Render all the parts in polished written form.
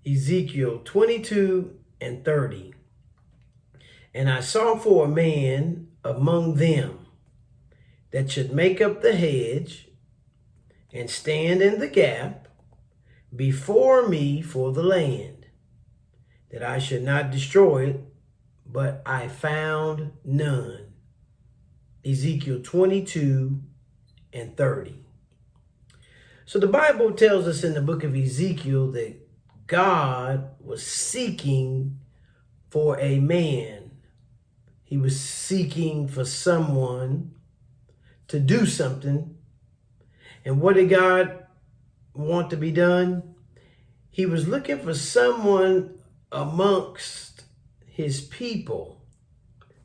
Ezekiel 22 and 30. And I saw for a man among them that should make up the hedge and stand in the gap before me for the land, that I should not destroy it, but I found none. Ezekiel 22 and 30. So the Bible tells us in the book of Ezekiel that God was seeking for a man. He was seeking for someone to do something. And what did God want to be done? He was looking for someone amongst his people.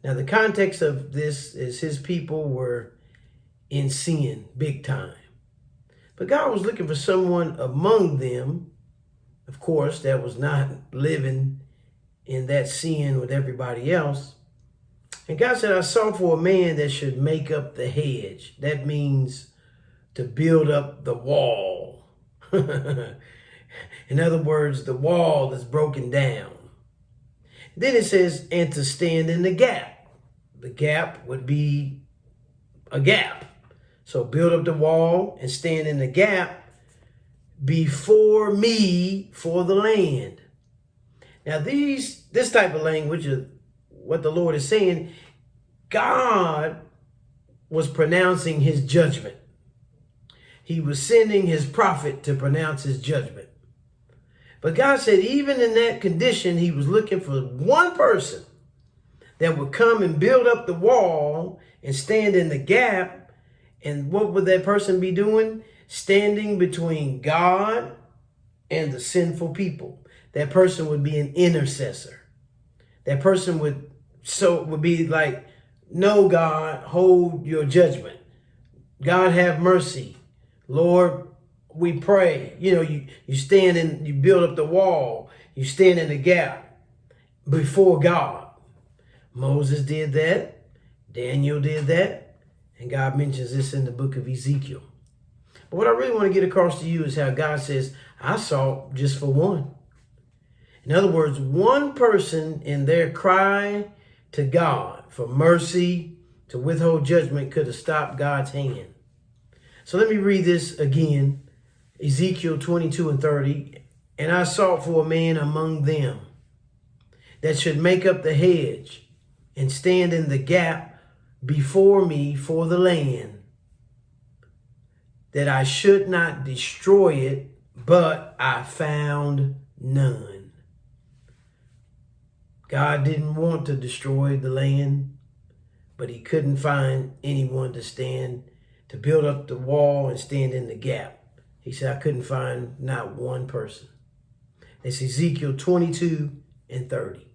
Now, the context of this is his people were in sin, big time. But God was looking for someone among them, of course, that was not living in that sin with everybody else. And God said, I saw for a man that should make up the hedge. That means to build up the wall. In other words, the wall that's broken down. Then it says, and to stand in the gap. The gap would be a gap. So build up the wall and stand in the gap before me for the land. Now this type of language is what the Lord is saying. God was pronouncing his judgment. He was sending his prophet to pronounce his judgment. But God said even in that condition, he was looking for one person that would come and build up the wall and stand in the gap. And what would that person be doing? Standing between God and the sinful people. That person would be an intercessor. That person would be like, no, God, hold your judgment. God, have mercy. Lord, we pray. You know, you stand and you build up the wall. You stand in the gap before God. Moses did that. Daniel did that. And God mentions this in the book of Ezekiel. But what I really want to get across to you is how God says, I sought just for one. In other words, one person in their cry to God for mercy, to withhold judgment, could have stopped God's hand. So let me read this again. Ezekiel 22 and 30. And I sought for a man among them that should make up the hedge and stand in the gap before me for the land, that I should not destroy it, but I found none. God didn't want to destroy the land, but he couldn't find anyone to stand, to build up the wall and stand in the gap. He said, I couldn't find not one person. It's Ezekiel 22 and 30.